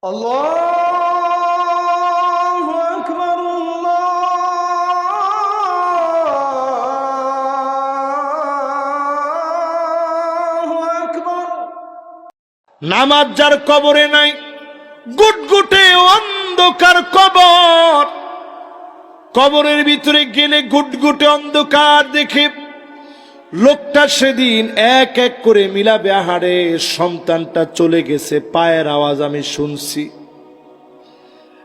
আল্লাহু আকবার, আল্লাহু আকবার। নামাজ যার কবরে নাই, গুটগুটে অন্ধকার কবর। কবরের ভিতরে গেলে গুটগুটে অন্ধকার দেখে লোকটা সেদিন এক এক করে মিলাবে, আহারে সন্তানটা চলে গেছে, পায়ের আওয়াজ আমি শুনছি।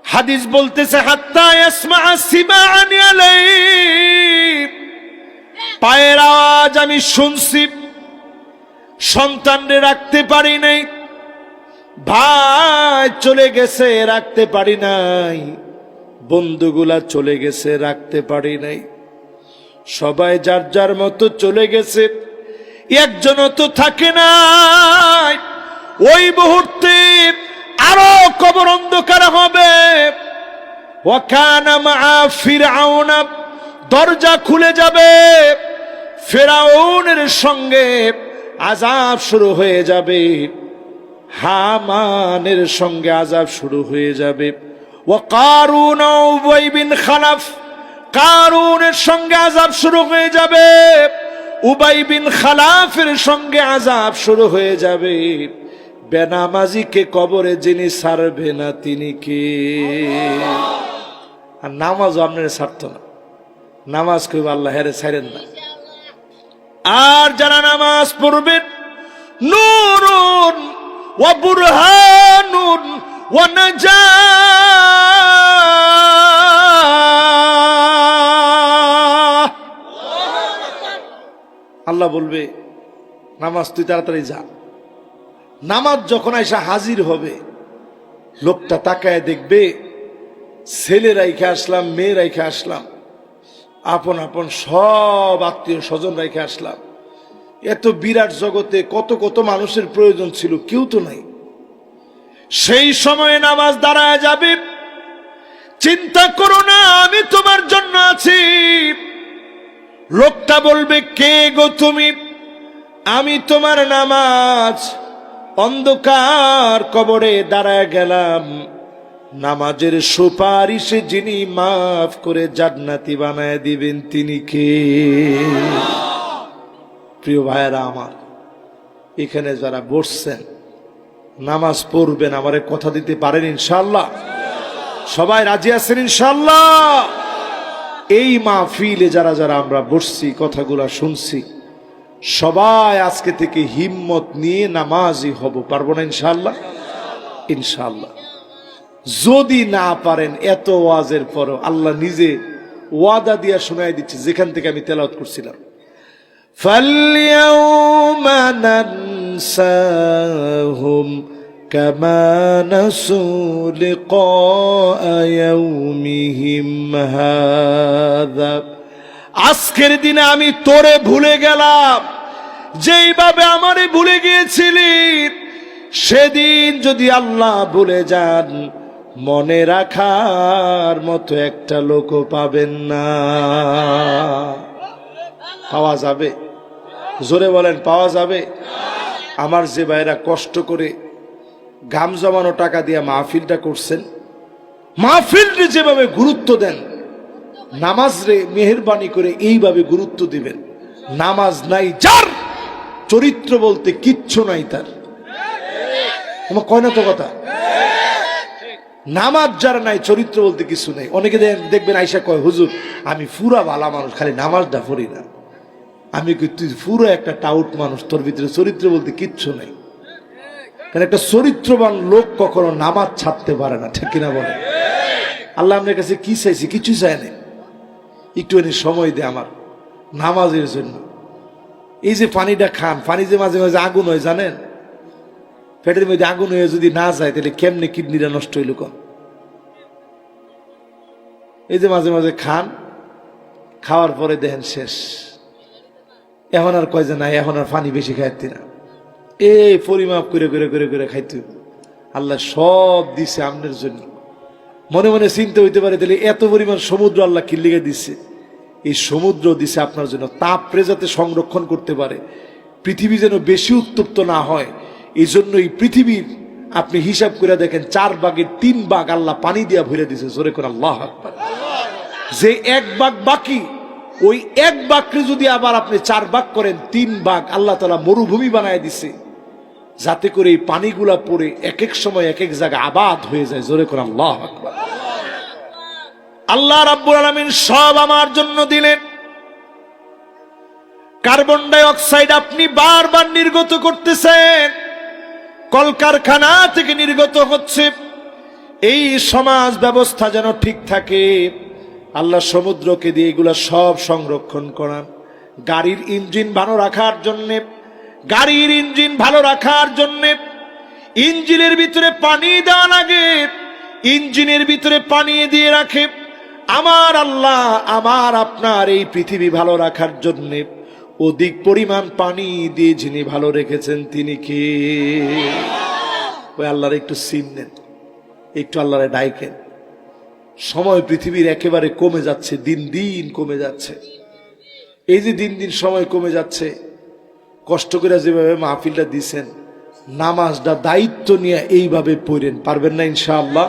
হাদিস বলতেছে হাত্তা ইয়াসমা সিমাআন আলাইহি, পায়ের আওয়াজ আমি শুনছি। সন্তানরে রাখতে পারি নাই, ভাই চলে গেছে রাখতে পারি নাই, বন্ধুগুলা চলে গেছে রাখতে পারি নাই, সবাই যার যার মতো চলে গেছে, একজনও তো থাকে নাই। ওই মুহূর্তে আরো কবর অন্ধকার হবে। ওয়াকানা মা ফিরআউন, দরজা খুলে যাবে, ফিরআউনের সঙ্গে আযাব শুরু হয়ে যাবে, হামানের সঙ্গে আযাব শুরু হয়ে যাবে। ওয়া কারুন উবাই বিন খালাফ, কারুনের সঙ্গে আযাব শুরু হয়ে যাবে, উবাই বিন খালাফের সঙ্গে আযাব শুরু হয়ে যাবে। বেনামাজিকে কবরে যিনি ছাড়বে না তিনি কে? আর নামাজও আপনার ছাড়ত না, নামাজ কইব আল্লাহ হেরে ছাড়েন না। আর যারা নামাজ পড়বেন, নূরুন ওয়া বুরহানুন ওয়া নাজাহ, আল্লাহ বলবে নামাজ তুই তাড়াতাড়ি যা। নামাজ যখন আইসা হাজির হবে, লোকটা তাকায় দেখবে, ছেলে রাইখে আসলাম, মেয়ে রাইখে আসলাম, আপন আপন সব আত্মীয় স্বজন রাইখে আসলাম। এত বিরাট জগতে কত কত মানুষের প্রয়োজন ছিল, কেউ তো নাই। সেই সময়ে নামাজ দাঁড়ায় যাবে, চিন্তা করো না আমি তোমার জন্য আছি। লোকটা বলবে কে গো তুমি? আমি তোমার নামাজ। অন্ধকার কবরে দাঁড়ায় গেলাম, নামাজের সুপারিশে যিনি মাফ করে জান্নাতি বানায় দিবেন তিনি কে? প্রিয় ভাইয়েরা আমার, এখানে যারা বসছেন নামাজ পড়বেন, আমারে কথা দিতে পারেন ইনশাআল্লাহ? সবাই রাজি আছেন ইনশাআল্লাহ? এই মাহফিলে যারা যারা আমরা বসছি, কথাগুলা শুনছি, সবাই আজকে থেকে হিম্মত নিয়ে নামাজি হব, পারবো না ইনশাআল্লাহ? ইনশাআল্লাহ। যদি না পারেন, এত ওয়াজের পরও আল্লাহ নিজে ওয়াদা দিয়া শোনায় দিচ্ছে, যেখান থেকে আমি তেলাওয়াত করছিলাম, ফালইয়াউমা নানসাহুম কামা নাসু লিকা ইয়াউমিহিম হাযা, আজকের দিনে আমি তোরে ভুলে গেলাম, যেইভাবে আমারে ভুলে গিয়েছিলি। সেদিন যদি আল্লাহ ভুলে যান, মনে রাখার মতো একটা লোকও পাবেন না। পাওয়া যাবে? জোরে বলেন, পাওয়া যাবে? আমার যে ভাইরা কষ্ট করে ঘাম জমানো টাকা দিয়ে মাহফিলটা করছেন, মাহফিলটা যেভাবে গুরুত্ব দেন, নামাজ রে মেহেরবানি করে এইভাবে গুরুত্ব দিবেন। নামাজ নাই যার, চরিত্র বলতে কিচ্ছু নাই তার। তোমার কয় না তো কথা? নামাজ যার নাই, চরিত্র বলতে কিছু নাই। অনেকে দেখবেন আইসা কয়, হুজুর আমি পুরা ভালো মানুষ, খালি নামাজটা পড়ি না। আমি কি, তুই পুরো একটা টাউট মানুষ, তোর ভিতরে চরিত্র বলতে কিচ্ছু নাই। কারণ একটা চরিত্রবান লোক কখনো নামাজ ছাড়তে পারে না, ঠিক কিনা বলে? আল্লাহ আপনার কাছে কি চাইছি? কিছু চায় না, একটুখানি সময় দে আমার নামাজের জন্য। এই যে পানিটা খান, পানি যে মাঝে মাঝে আগুন হয় জানেন? পেটের মধ্যে আগুন হয়ে যদি না যায়, তাহলে কেমনে কিডনিটা নষ্ট হইল কম? এই যে মাঝে মাঝে খান, খাওয়ার পরে দেখেন শেষ, এখন আর কয় যে না, এখন আর পানি বেশি খাইতে না, এই পরিমাপ করে করে করে করে খাইতে। আল্লাহ সব দিছে আপনার জন্য। মনে মনে চিন্তা হইতে পারে, তাহলে এত পরিমাণ সমুদ্র আল্লাহ কি লিগে দিছে? এই সমুদ্র দিছে আপনার জন্য, তাপরে যাতে সংরক্ষণ করতে পারে, পৃথিবী যেন বেশি উত্তপ্ত না হয়। এই জন্য এই পৃথিবীর আপনি হিসাব করে দেখেন 4 ভাগের 3 ভাগ আল্লাহ পানি দিয়া ভরে দিছে। জোরে করে আল্লাহু আকবার। যে 1 ভাগ বাকি, ওই 1 ভাগকে যদি আবার আপনি 4 ভাগ করেন, 3 ভাগ আল্লাহ তাআলা মরুভূমি বানায় দিছে, যাতে করে এই পানিগুলা পড়ে এক এক সময় এক এক জায়গায় আবাদ হয়ে যায়। জোরে করে আল্লাহু আকবার। আল্লাহ রাব্বুল আলামিন সব আমার জন্য দিলেন। কার্বন ডাই অক্সাইড আপনি বারবার নির্গত করতেছেন, কলকারখানা থেকে নির্গত হচ্ছে। এই সমাজ ব্যবস্থা যেন ঠিক থাকে, আল্লাহ সমুদ্রকে দিয়ে এগুলা সব সংরক্ষণ করান। গাড়ির ইঞ্জিন ভালো রাখার জন্যে, গাড়ির ইঞ্জিন ভালো রাখার জন্যে ইঞ্জিনের ভিতরে পানি দেওয়া লাগে, ইঞ্জিনের ভিতরে পানি দিয়ে রাখে। আমার আল্লাহ আমার আপনার এই পৃথিবী ভালো রাখার জন্যে অধিক পরিমাণ পানি দিয়ে যিনি ভালো রেখেছেন তিনি কে? ওই আল্লাহর একটু সিন নেন, একটু আল্লাহরে ডাইকেন। সময় পৃথিবীর একেবারে কমে যাচ্ছে, দিন দিন কমে যাচ্ছে। এই যে দিন দিন সময় কমে যাচ্ছে, কষ্ট করে যেভাবে মাহফিলটা দিছেন, নামাজটা দায়িত্ব নিয়ে এইভাবে পড়েন, পারবেন না ইনশাআল্লাহ?